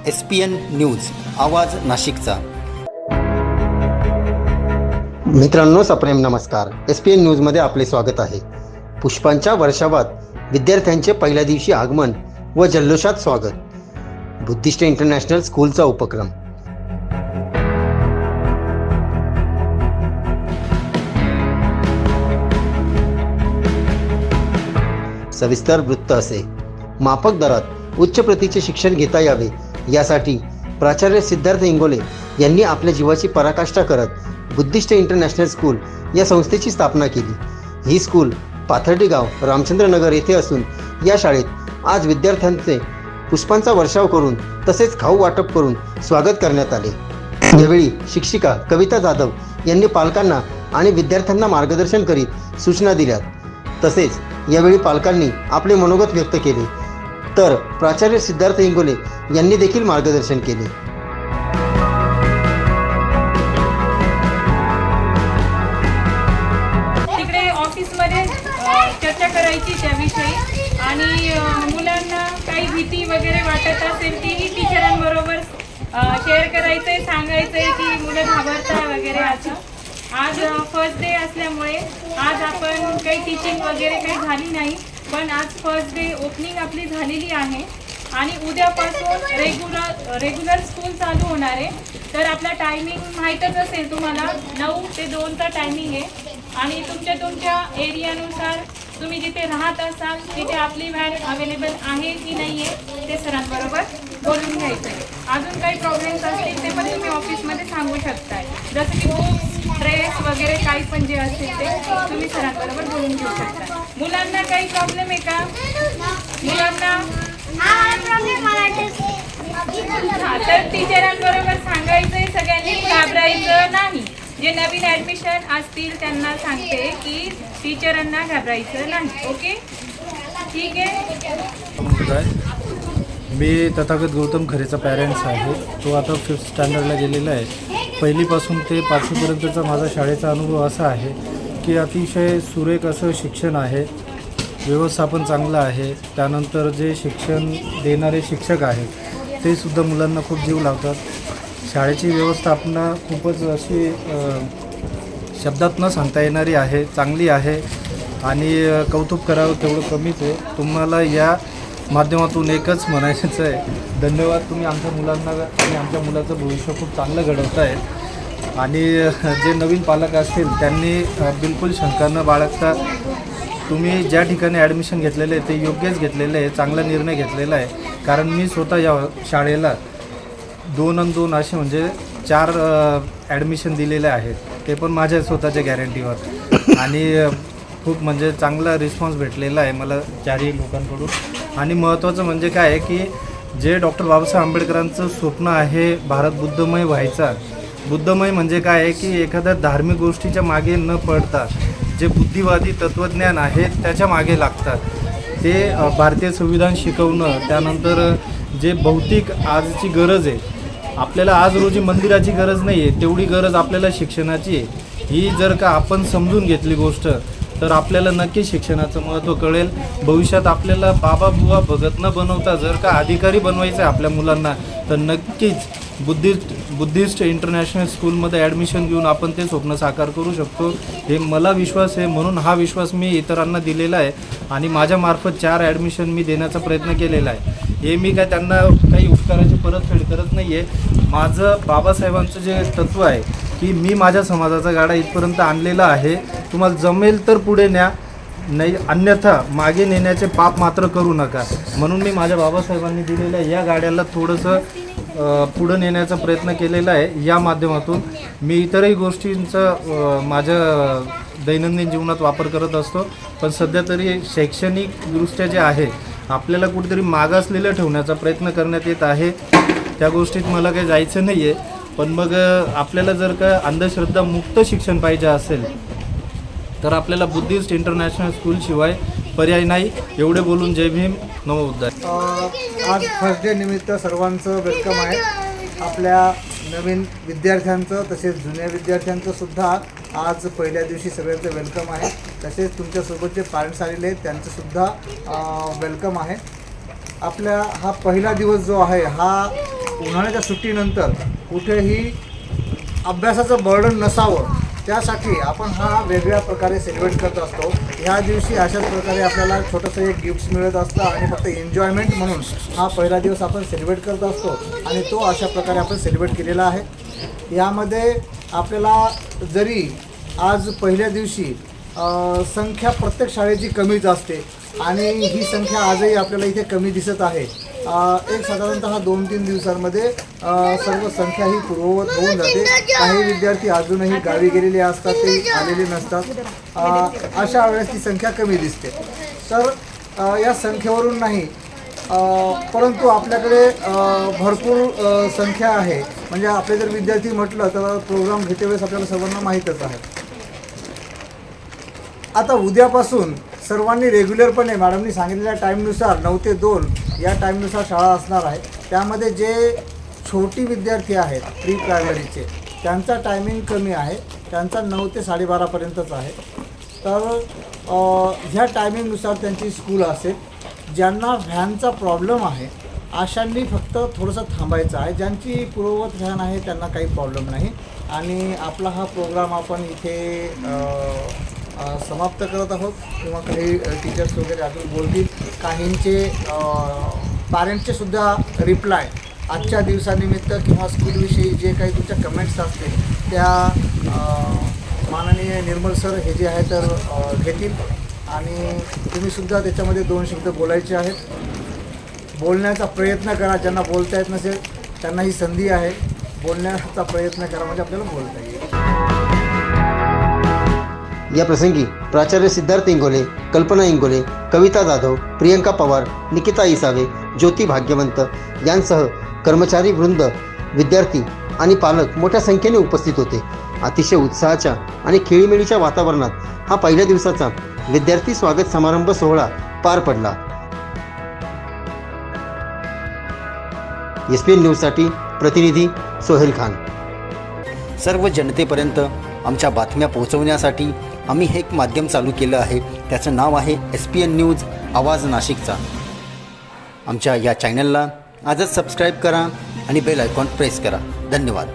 SPN news, आवाज नाशिकचा। मित्रांनो, सप्रेम नमस्कार। SPN न्यूजमध्ये आपले स्वागत आहे। पुष्पांच्या वर्षावात विद्यार्थ्यांचे पहिल्या दिवशी आगमन व जल्लोषात स्वागत। बुद्धिस्ट इंटरनॅशनल स्कूलचा उपक्रम। सविस्तर वृत्त असे। माफक दरात उच्च प्रतीचे शिक्षण घेता यावे यासाठी प्राचार्य सिद्धार्थ इंगोले यांनी आपल्या जीवाची पराकाष्ठा करत बुद्धिस्ट इंटरनॅशनल स्कूल या संस्थेची स्थापना केली। ही स्कूल पाथर्डी गाव रामचंद्र नगर येथे असून या शाळेत आज विद्यार्थ्यांचे पुष्पांचा वर्षाव करून तसेच खाऊ वाटप करून स्वागत करण्यात आले। यावेळी शिक्षिका कविता जाधव यांनी पालकांना आणि विद्यार्थ्यांना मार्गदर्शन करीत सूचना दिल्या। तसेच यावेळी पालकांनी आपले मनोगत व्यक्त केले, तर प्राचार्य सिद्धार्थ इंगोले यांनी देखील मार्गदर्शन केले। तिकडे ऑफिसमध्ये चर्चा करायची त्याविषयी आणि मुलांना काही भीती वगैरे वाटत असेल तीही टीचरांबरोबर शेअर करायचंय, सांगायचंय की मुलं घाबरतात वगैरे। आज फर्स्ट डे असल्यामुळे आज आपण काही टीचिंग वगैरे काही झाली नाही, पण आज फर्स्ट डे ओपनिंग आपली झालेली आहे आणि उद्यापासून रेग्युलर स्कूल चालू होणार आहे। तर आपला टायमिंग माहीतच असेल तुम्हाला, 9 ते 2चा टायमिंग आहे आणि तुमच्या एरियानुसार तुम्ही जिथे राहत असाल तिथे आपली व्हॅन अवेलेबल आहे की नाही आहे ते सरांबरोबर बोलून घ्यायचं आहे। अजून काही प्रॉब्लेम्स असतील ते पण तुम्ही ऑफिसमध्ये सांगू शकताय, जसं की बुक्स, ड्रेस वगैरे काही पण जे असेल ते तुम्ही सरांबरोबर बोलून घेऊ शकता। मुलांना काही प्रॉब्लेम आहे का? मुलांना तर टीचरांबरोबर सांगायचंय, सगळ्यांनी घाबरायचं नाही। जे नवीन ॲडमिशन असतील त्यांना सांगते की टीचरांना घाबरायचं नाही। ओके, ठीक आहे। मी तथागत गौतम खरेचा पॅरेंट्स आहे। तो आता 5th स्टँडर्डला गेलेला आहे। पहिलीपासून ते 5वीपर्यंतचा माझा शाळेचा अनुभव असा आहे की अतिशय सुरेख असं शिक्षण आहे, व्यवस्थापन चांगलं आहे। त्यानंतर जे शिक्षण देणारे शिक्षक आहेत ते सुद्धा मुलांना खूप जीव लावतात। शाळेची व्यवस्थापना खूपच अशी शब्दात न सांगता येणारी आहे, चांगली आहे आणि कौतुक करावं तेवढं कमीच आहे। तुम्हाला या माध्यमातून एकच म्हणायचं आहे, धन्यवाद। तुम्ही आमच्या मुलांना आणि आमच्या मुलाचं भविष्य खूप चांगलं घडवताय आणि जे नवीन पालक असतील त्यांनी बिलकुल शंका न बाळगता तुम्ही ज्या ठिकाणी ॲडमिशन घेतलेलं आहे ते योग्यच घेतलेलं आहे, चांगला निर्णय घेतलेला आहे। कारण मी स्वतः या शाळेला 2 आणि 2 असे म्हणजे 4 ॲडमिशन दिलेले आहेत, ते पण माझ्या स्वतःच्या गॅरंटीवर आणि खूप म्हणजे चांगला रिस्पॉन्स भेटलेला आहे मला चारही लोकांकडून। आणि महत्त्वाचं म्हणजे काय आहे की जे डॉक्टर बाबासाहेब आंबेडकरांचं स्वप्न आहे भारत बुद्धमय व्हायचा, बुद्धमय म्हणजे काय आहे की एखाद्या धार्मिक गोष्टीच्या मागे न पडता जे बुद्धिवादी तत्त्वज्ञान आहे त्याच्या मागे लागतात। ते भारतीय संविधान शिकवणं, त्यानंतर जे भौतिक आजची गरज आहे आपल्याला, आज रोजी मंदिराची गरज नाही आहे तेवढी गरज आपल्याला शिक्षणाची आहे। ही जर का आपण समजून घेतली गोष्ट तर आपल्याला नक्की शिक्षणाचं महत्त्व कळेल। भविष्यात आपल्याला बाबा बुवा भगत न बनवता जर का अधिकारी बनवायचं आहे आपल्या मुलांना तर नक्कीच बुद्धिस्ट इंटरनॅशनल स्कूलमध्ये ॲडमिशन घेऊन आपण ते स्वप्न साकार करू शकतो, हे मला विश्वास आहे। म्हणून हा विश्वास मी इतरांना दिलेला आहे आणि माझ्यामार्फत 4 ॲडमिशन मी देण्याचा प्रयत्न केलेला आहे। हे मी काय त्यांना काही उपकाराची परतफेड करत नाही आहे। माझं बाबासाहेबांचं जे तत्त्व आहे की मी माझ्या समाजाचा गाडा इथपर्यंत आणलेला आहे, तुम्हाला जमेल तर पुढे न्या, नाही अन्यथा मागे नेण्याचे पाप मात्र करू नका। म्हणून मी माझ्या बाबासाहेबांनी दिलेल्या या गाड्याला थोडंसं पुढं नेण्याचा प्रयत्न केलेला आहे। या माध्यमातून मी इतरही गोष्टींचा माझ्या दैनंदिन जीवनात वापर करत असतो, पण सध्या तरी शैक्षणिकदृष्ट्या जे आहे आपल्याला कुठेतरी मागासलेलं ठेवण्याचा प्रयत्न करण्यात येत आहे। त्या गोष्टीत मला काही जायचं नाही आहे, पण मग आपल्याला जर का अंधश्रद्धा मुक्त शिक्षण पाहिजे असेल तर आपल्याला बुद्धिस्ट इंटरनॅशनल स्कूलशिवाय पर्याय नाही। एवढे बोलून जय भीम, नमो बुद्धाय। आज फर्स्ट डे निमित्त सर्वांचं वेलकम आहे। आपल्या नवीन विद्यार्थ्यांचं तसेच जुन्या विद्यार्थ्यांचं सुद्धा आज पहिल्या दिवशी सगळ्यांचं वेलकम आहे। तसेच तुमच्यासोबत जे पॅरेंट्स आलेले आहेत त्यांचंसुद्धा वेलकम आहे। आपला हा पहिला दिवस जो आहे हा उन्हाळ्याच्या सुट्टीनंतर कुठेही अभ्यासाचं बर्डन नसावं त्यासाठी आपण हा वेगळ्या प्रकारे सेलिब्रेट करत असतो. ह्या दिवशी अशाच प्रकारे आपल्याला छोटंसं एक गिफ्ट्स मिळत असतं आणि फक्त एन्जॉयमेंट म्हणून हा पहिला दिवस आपण सेलिब्रेट करत असतो आणि तो अशा प्रकारे आपण सेलिब्रेट केलेला आहे. यामध्ये आपल्याला जरी आज पहिल्या दिवशी संख्या प्रत्येक शाळेची कमीच असते आणि ही संख्या आजही आपल्याला इथे कमी दिसत आहे. एक साधारणतः 2-3 दिवसांमध्ये सर्व संख्या ही पूर्ववत होऊन जाते. काही विद्यार्थी अजूनही गावी गेलेले असतात, ते आलेले नसतात. अशा वेळेस ती संख्या कमी दिसते. तर या संख्येवरून नाही परंतु आपल्याकडे भरपूर संख्या आहे. म्हणजे आपले जर विद्यार्थी म्हटलं तर प्रोग्राम घेते वेळेस आपल्याला सर्वांना माहीतच आहे. आता उद्यापासून सर्वांनी रेग्युलरपणे मॅडमनी सांगितलेल्या टाईमनुसार 9 ते 2 या टाईमनुसार शाळा असणार आहे. त्यामध्ये जे छोटी विद्यार्थी आहेत प्री प्रायमरीचे त्यांचा टायमिंग कमी आहे, त्यांचा 9 ते 12:30पर्यंतच आहे. तर ह्या टायमिंगनुसार त्यांची स्कूल असेल. ज्यांना व्हॅनचा प्रॉब्लेम आहे अशांनी फक्त थोडंसं थांबायचं आहे. ज्यांची पूर्ववत व्हॅन आहे त्यांना काही प्रॉब्लेम नाही. आणि आपला हा प्रोग्राम आपण इथे समाप्त करत आहोत. किंवा काही टीचर्स वगैरे अजून बोलतील. काहींचे पॅरेंट्सचे सुद्धा रिप्लाय आजच्या दिवसानिमित्त किंवा स्कूलविषयी जे काही तुमच्या कमेंट्स असतील त्या माननीय निर्मल सर हे जे आहे तर घेतील आणि तुम्हीसुद्धा त्याच्यामध्ये 2 शब्द बोलायचे आहेत. बोलण्याचा प्रयत्न करा. ज्यांना बोलता येत नसेल त्यांना ही संधी आहे. बोलण्याचा प्रयत्न करा म्हणजे आपल्याला बोलता येईल. या प्रसंगी प्राचार्य सिद्धार्थ इंगोले, कल्पना इंगोले, कविता जाधव, प्रियंका पवार, निकिता इसावे, ज्योती भाग्यवंत यांसह कर्मचारी वृंद, विद्यार्थी आणि पालक मोठ्या संख्येने उपस्थित होते. अतिशय उत्साहाच्या आणि खेळीमेळीच्या वातावरणात हा पहिल्या दिवसाचा विद्यार्थी स्वागत समारंभ सोहळा पार पडला. SPN न्यूजसाठी प्रतिनिधी सोहेल खान. सर्व जनतेपर्यंत आमच्या बातम्या पोहोचवण्यासाठी आम्ही हे एक माध्यम चालू केलं आहे. त्याचं नाव आहे SPN न्यूज आवाज नाशिकचा. आमच्या या चॅनलला आजच सबस्क्राईब करा आणि बेल आयकॉन प्रेस करा. धन्यवाद.